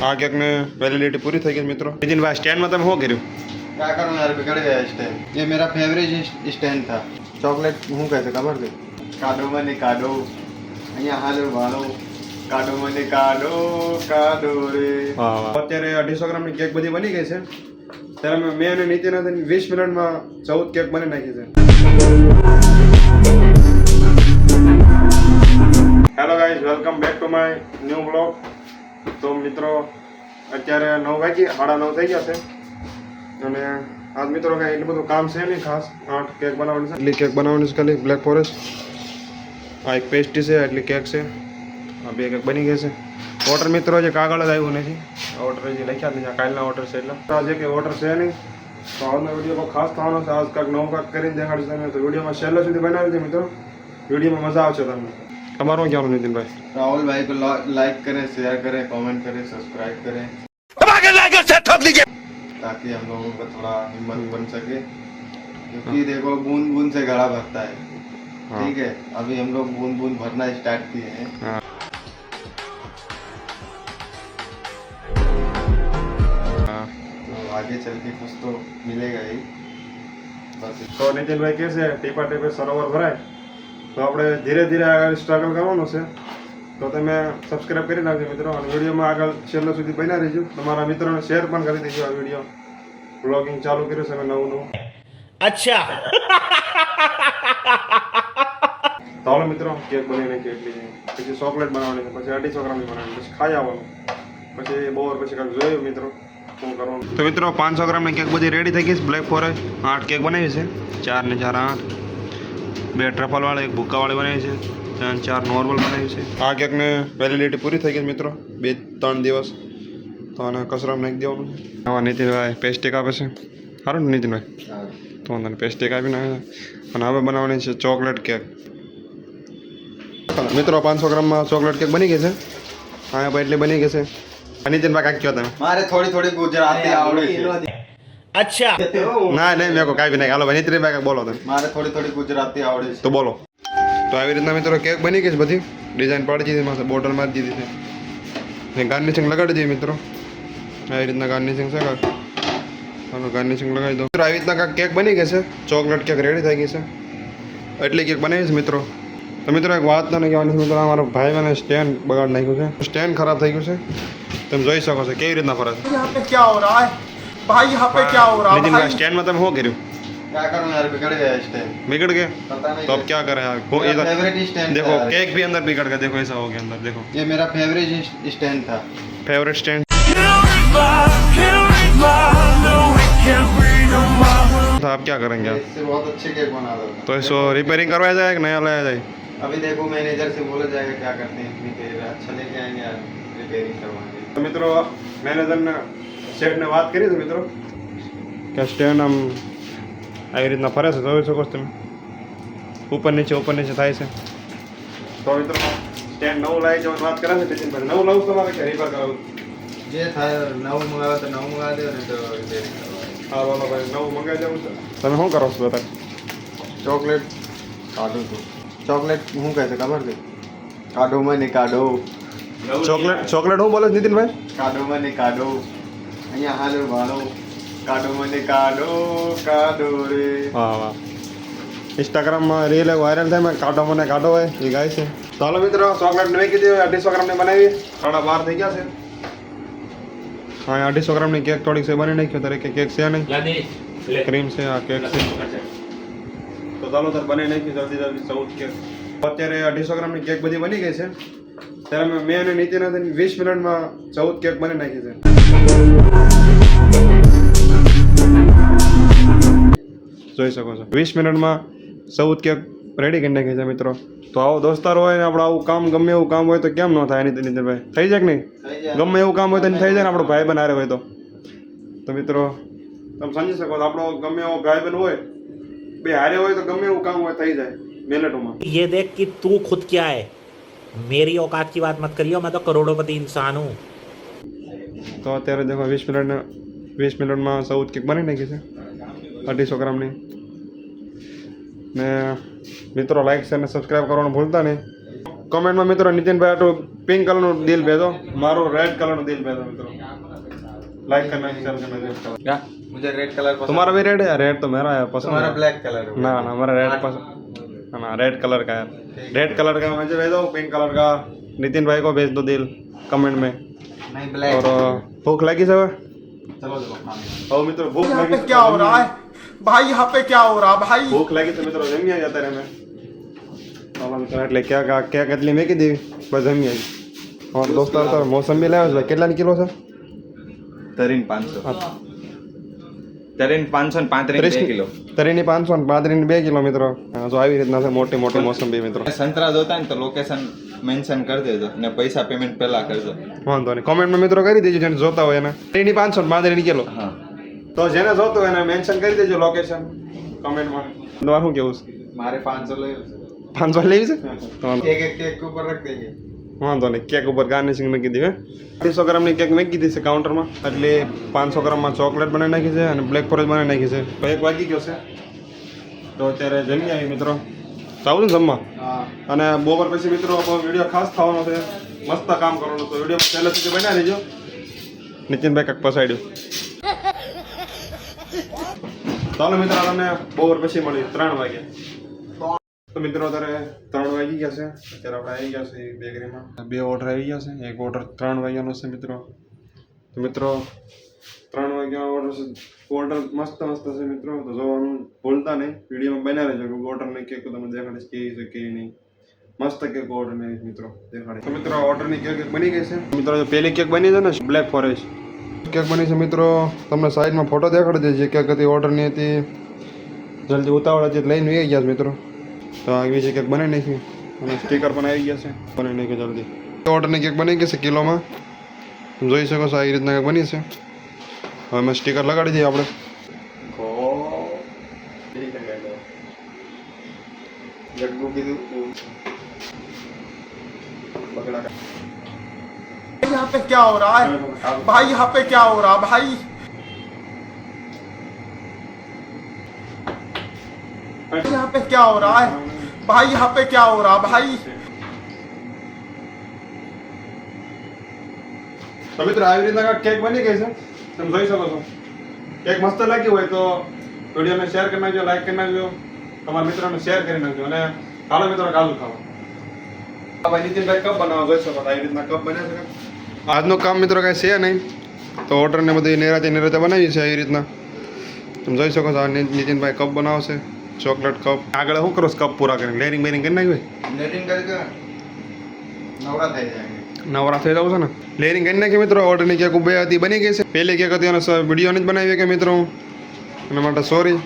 આ કેક ને વેલિડિટી पूरी થઈ ગઈ મિત્રો। नितिन भाई स्टैंड में तुम हो કર્યું? क्या करूँ यार, बिगड़ गया स्टैंड। ये मेरा फेवरेट स्टैंड था। चॉकलेट हूँ कैसे खबर दे काडो मैंने काडो અહીંયા હાલો વાળો કાડો મને કાડો રે। અત્યારે 250 ગ્રામની કેક બધી બની ગઈ છે। ત્યારે મેં અને નીતિન 20 મિનિટમાં 14 કેક બની નાખી છે। Hello guys, welcome back to my new blog. તો મિત્રો અત્યારે 9 વાગી 9:30 થઈ ગયા છે અને આજ મિત્રો કાંઈ એટલું બધું કામ છે નહીં ખાસ। 8 કેક બનાવવાની છે, એટલી કેક બનાવવાની છે ખાલી બ્લેક ફોરેસ્ટ। આ એક પેસ્ટ્રી છે, એટલી કેક છે, આ 2 કેક બની ગઈ છે। ઓર્ડર મિત્રો જે કાગળ જ આવ્યું નથી, ઓર્ડર જે લખ્યા નથી, કાલના ઓર્ડર છે એટલે આજે કે ઓર્ડર છે નહીં તો આજનો વિડીયો બહુ ખાસ થવાનો છે। આજ કાંઈક નવું કાંઈક કરીને દેખાડશે તમે, તો વિડીયોમાં છેલ્લે સુધી બનાવી છે મિત્રો। વિડીયોમાં મજા આવશે તમને। તમારું શું કહેવાનું નીતિનભાઈ? राहुल भाई को लाइक करें, शेयर करें, कमेंट करें, सब्सक्राइब करें ताकि हम लोगों को थोड़ा हिम्मत बन सके, क्योंकि देखो बूंद बूंद से घड़ा भरता है। ठीक है, अभी हम लोग बूंद बूंद भरना स्टार्ट किए हैं। तो आगे चल के कुछ तो मिलेगा ही बस। તો નીતિનભાઈ કહે છે ટીપા ટીપે સરોવર ભરાય, તો આપણે ધીરે ધીરે આગળ સ્ટ્રગલ કરવાનું છે। તો તમે સબસ્ક્રાઇબ કરી નાખજો મિત્રો અને વિડીયોમાં આગળ છેલ્લે સુધી બન્યા રહેજો। તમારા મિત્રોને શેર પણ કરી દેજો આ વિડીયો। બ્લોગિંગ ચાલુ કર્યું છે મેં નવું। अच्छा તો હાલો મિત્રો કેક બની નાખી એટલી છે, પછી ચોકલેટ બનાવવાની છે, પછી 250 ગ્રામની બનાવવાની, પછી ખાઈ આવવાનું, પછી બોર પછી કાંઈક જોયું મિત્રો શું કરવાનું। તો મિત્રો 500 ગ્રામની કેક બધી રેડી થઈ ગઈ છે। બ્લેક ફોરેસ્ટ 8 કેક બનાવી છે, 4 ને 4 8, 2 ટ્રફલ વાળી, 1 ભૂક્કા વાળી બનાવી છે, 4 નોર્મલ બનાવી છે। આ કેકને વેલિડિટી પૂરી થઈ ગઈ મિત્રો, 2-3 દિવસ। તો આને કચરામાં નાખી દેવાનું છે। આવા નીતિનભાઈ પેસ્ટિક આપે છે, સારું ને નીતિનભાઈ? તો મને પેસ્ટિક આપી નાખે છે અને હવે બનાવવાની છે ચોકલેટ કેક। મિત્રો 500 ગ્રામમાં ચોકલેટ કેક બની ગઈ છે, અહીંયા પર એટલી બની ગઈ છે। નીતિનભાઈ કાંઈક કહો તમે? मारे थोड़ी थोड़ी गुजराती आवड़े छे। अच्छा ના નહીં મેં કાંઈ બી નહીં। હાલો ભાઈ નીતિનભાઈ કાંઈક બોલો તમે, मारे थोड़ी थोड़ी गुजराती आवड़े छे। તો બોલો। તો આવી રીતના મિત્રો કેક બની ગઈ છે, બધી ડિઝાઇન પાડી દીધી, માથે બોટલ મારી દીધી છે, ગાર્નિશિંગ લગાડી દઈએ મિત્રો। આવી રીતના ગાર્નિશિંગ છે કાંઈક, આનું ગાર્નિશિંગ લગાવી દો મિત્રો। આવી રીતના કાંઈક કેક બની ગઈ છે, ચોકલેટ કેક રેડી થઈ ગઈ છે, એટલી કેક બનાવી છે મિત્રો। તો મિત્રો એક વાત તને કહેવાની છે મિત્રો, મારો ભાઈ મને સ્ટેન્ડ બગાડ નાખ્યું છે, સ્ટેન્ડ ખરાબ થઈ ગયું છે, તમે જોઈ શકો છો કેવી રીતના ફરે છે। यहाँ पे क्या हो रहा है भाई, यहाँ पे क्या हो रहा है નીતિનભાઈ સ્ટેન્ડમાં તમે શું કર્યું? क्या करूँ यार, बिगड़ गया स्टैंड। बिगड़ गए पता नहीं तो अब क्या करें यार? मेरा फेवरेट स्टैंड देखो था। केक भी अंदर बिगड़ गया, देखो ऐसा हो गया अंदर, देखो ये मेरा फेवरेट स्टैंड था। Favourite stand. तो आप क्या करेंगे आप? इससे बहुत अच्छे केक बना दो। तो इसको रिपेयरिंग करवाया जाए कि नया लाया जाए? अभी देखो मैनेजर से बोला जाएगा क्या करते हैं, इतनी देर अच्छा लेके आएंगे यार, रिपेयरिंग करवाएंगे। तो मित्रों मैनेजरને શેઠને વાત કરી હતી મિત્રો કે સ્ટેન્ડ આમ આવી રીતના ફરે છે, જોઈ શકો છો તમે, ઉપર નીચે થાય છે। તો મિત્રો સ્ટેન્ડ નવું લાવી જવાની વાત કરે છે નીતિનભાઈ। નવું લાવું તમારે કે રિપેર કરાવવું? જે થાય નવું મંગાવે તો નવું મંગાવી દો ને તો રિપેરિંગ કરવાની। હા બોલો ભાઈ, નવું મંગાવી દેવું છે। તમે શું કરો છો બધા? ચોકલેટ કાઢું છું। ચોકલેટ હું કહે છે ખબર છે? કાઢો મને કાઢો, ચોકલેટ શું બોલે છે નીતિનભાઈ? કાઢો મને કાઢો, અહીંયા હાલો વાળો, કાઢો મને કાઢો રે। વાહ વાહ, ઇન્સ્ટાગ્રામમાં રીલ વાયરલ થાય, કાઢો મને કાઢો હોય એ ગાય છે। તો હાલો મિત્રો ચોકલેટ મેં કીધી 250 ગ્રામની બનાવી, 12:30 થઈ ગયા છે। હા 250 ગ્રામની કેક થોડીક છે બની નાખ્યો, તારે કેક છે નહીં, ક્રીમ છે, આ કેક છે। તો ચાલો તાર બની નાખી જલ્દી 14 કેક। અત્યારે 250 ગ્રામની કેક બધી બની ગઈ છે। ત્યારે મેં અને નીતિન 20 મિનિટમાં 14 કેક બની નાખી છે। જોઈ શકો છો 20 મિનિટમાં 14 કેક રેડી કરી નાખી છે મિત્રો। તો આવો દોસ્તાર હોય ને આપણે આવું કામ, ગમે એવું કામ હોય તો કેમ ન થાય નીતિનભાઈ? થઈ જાય કે નહીં? ગમે એવું કામ હોય તો થઈ જાય ને, આપણો ભાઈ બન હારે હોય તો મિત્રો તમે સમજી શકો છો, આપણો ગમે એવો ભાઈ બન હોય, બે હારે હોય તો ગમે એવું કામ હોય થઈ જાય મિનિટોમાં। ये देख कि तू खुद क्या है, मेरी औकात की बात मत करियो, मैं तो करोड़पति इंसान हूँ। તો અત્યારે દેખો 20 મિનિટમાં 14 કેક બની નાખી છે 250 ગ્રામની। ને મિત્રો લાઈક શેર અને સબસ્ક્રાઈબ કરવાનું ભૂલતા નહીં। કમેન્ટમાં મિત્રો નીતિનભાઈ આટલું પિંક કલરનું દિલ ભેજો, મારું રેડ કલરનું દિલ ભેજો મિત્રો. लाइक करना, शेयर करना. क्या मुझे रेड कलर पसंद. तुम्हारा भी रेड है? रेड तो मेरा है पसंद. तुम्हारा ब्लैक कलर है. ना ना हमारा रेड पसंद. हाँ रेड कलर का है. रेड कलर का मुझे भेज दो, पिंक कलर का नितिन भाई को भेज दो दिल कमेंट में. नहीं ब्लैक. और भूख लगी सब? चलो चलो खाने. और मित्रों भूख यहाँ लगी पे क्या हो रहा है भाई, यहाँ पे क्या हो रहा है भाई. भूख लगी तो मित्रों जमी आ जाता रहे मैं. એટલે ક્યાં કેટલી મેકી દેવી બસ જમી આવી. और दोस्तों तो मौसम भी लाવ્યો છે. કેટલાની કિલો છે? तरीन 500. तरीन 535 किलो. તરીની 535 2 કિલો મિત્રો. જો આવી રીતના છે મોટી મોટી મોસંબી મિત્રો. संतरा જોતા ને તો લોકેશન મેન્શન કરી દેજો ને પૈસા પેમેન્ટ પહેલા કરજો. વાંધો નહીં, કોમેન્ટમાં મિત્રો કરી દેજો જેને જોતા હોય એને. તરીની 535 કિલો. હા તો જેને જોતો હોય એને મેન્શન કરી દેજો લોકેશન કમેન્ટમાં. તમારું શું કેવું છે? મારે 500 ले 500 લેવી છે? एक एक केक के ऊपर रख देंगे. વાંધો નહીં, કેક ઉપર ગાર્નિશિંગ મેં કીધી. 250 ગ્રામની કેક મેં કીધી છે કાઉન્ટરમાં, એટલે 500 ગ્રામમાં ચોકલેટ બનાવી નાખી છે અને બ્લેક ફોરેસ્ટ બનાવી નાખી છે. તો 1 વાગી ગયો છે તો અત્યારે જમી આવી મિત્રો. ચાવું ને જમવા. હા અને બપોર પછી મિત્રો વિડીયો ખાસ થવાનો છે, મસ્ત કામ કરવાનું. તો વિડીયો પહેલા સુધી બનાવી દેજો. નીતિનભાઈ કાંક પસાડ્યું. ચાલો મિત્રો તમને બપોર પછી મળી 3 વાગે. તો મિત્રો અત્યારે 3 વાગી ગયા છે. અત્યારે આપણે આવી ગયા છે બેકરીમાં. 2 ઓર્ડર આવી ગયા છે. એક ઓર્ડર 3 વાગ્યાનો છે મિત્રો. તો મિત્રો 3 વાગ્યાનો ઓર્ડર છે. ઓર્ડર મસ્ત મસ્ત છે મિત્રો. તો જોવાનું ભૂલતા નહીં, વિડીયોમાં બનાવી લેજો કે ઓર્ડરની કેક તમને દેખાડીશ કેવી છે કેવી નહીં. મસ્ત કેક ઓર્ડરની મિત્રો દેખાડી. તો મિત્રો ઓર્ડરની કેક બની ગઈ છે મિત્રો. જો પહેલી કેક બની છે ને બ્લેક ફોરેસ્ટ કેક બની છે મિત્રો. તમને સાઈડમાં ફોટો દેખાડી દે જે કેક હતી ઓર્ડરની હતી. જલ્દી ઉતાવળ હતી લઈને આવી ગયા છે મિત્રો. તો આવી છે કેક બનાવી નાખી અને સ્ટીકર પણ આવી ગયા છે. બનાવી નાખી જલ્દી. ઓર્ડરની કેક બની ગઈ છે કિલોમાં. તમે જોઈ શકો છો આવી રીતના કેક બની છે. હવે મેં સ્ટીકર લગાડી દઈએ આપણે. ગડબુ કીધું यहाँ पे क्या हो रहा है भाई, यहाँ पे क्या हो रहा है भाई. यहाँ पे क्या हो रहा है भाई, यहाँ पे क्या हो रहा है भाई. તો મિત્રો આવી રીતના કેક બની ગઈ છે. તમે જોઈ શકો છો. કેક મસ્ત લાગી હોય તો વિડીયોને શેર કરી નાખજો, લાઈક કરી નાખજો, તમારા મિત્રોને શેર કરી નાખજો. અને હાલો મિત્રો કાલુ ખાવા. ભાઈ નીતિનભાઈ કપ બનાવો જોઈ શકો. આવી રીતના કપ બન્યા છે. આજનું કામ મિત્રો કાંઈ છે નહીં. તો ઓર્ડરને બધું નિરાતે બનાવી છે આવી રીતના. તમે જોઈ શકો છો. આ નીતિનભાઈ કપ બનાવશે, ચોકલેટ કપ. આગળ શું કરો કપ પૂરા કરીને લેરિંગ બેરિંગ કરી નાખ્યું હોય. લેટિંગ કરી દો નવરા થઈ જાય. નવરા થઈ જાવ છે ને. લેરિંગ કરી નાખી મિત્રો. ઓર્ડરની કેક 2 હતી બની ગઈ છે. પહેલી કેક હતી અને વિડીયો નથી બનાવી કે મિત્રો, એના માટે સોરી.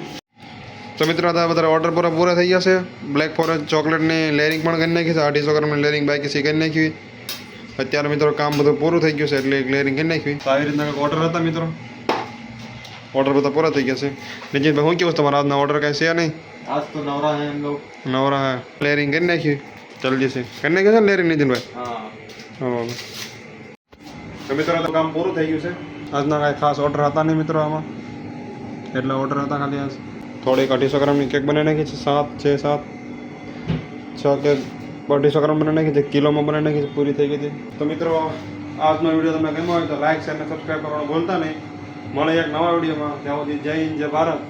તો મિત્રો આ બધા ઓર્ડર પૂરા થઈ ગયા છે. બ્લેક ફોરેસ્ટ ચોકલેટની લેરિંગ પણ કરી નાખી છે. 250 ગ્રામની લેરિંગ બાકી છે કરી નાખી. અત્યારે મિત્રો કામ બધું પૂરું થઈ ગયું છે એટલે એક લેરિંગ કરી નાખી. તો આવી રીતના ઓર્ડર હતા મિત્રો. ઓર્ડર બધા પૂરા થઈ ગયા છે. નીતિનભાઈ શું કેવું તમારા આજના ઓર્ડર કાંઈ છે નહીં? आज तो नवरा है हम लोग. નવરા હે. લેરિંગ કરી નાખી જલ્દી છે. કરી નાખ્યું છે ને લેરિંગ નીતિનભાઈ? हाँ હા. તો મિત્રો તો કામ પૂરું થઈ ગયું છે. આજના કાંઈ ખાસ ઓર્ડર હતા નહીં મિત્રો આમાં. એટલે ઓર્ડર હતા ખાલી આજ. થોડીક 250 ગ્રામની કેક બનાવી નાખી છે. 6 કેક 250 ગ્રામ બનાવી નાખી છે. કિલોમાં બનાવી નાખી છે. પૂરી થઈ ગઈ હતી. તો મિત્રો આજનો વિડીયો તમને ગમ્યો હોય તો લાઈક શેર અને સબસ્ક્રાઈબ કરવાનું ભૂલતા નહીં. મળે એક નવા વિડીયોમાં. ત્યાં સુધી જય હિન્દ જય ભારત.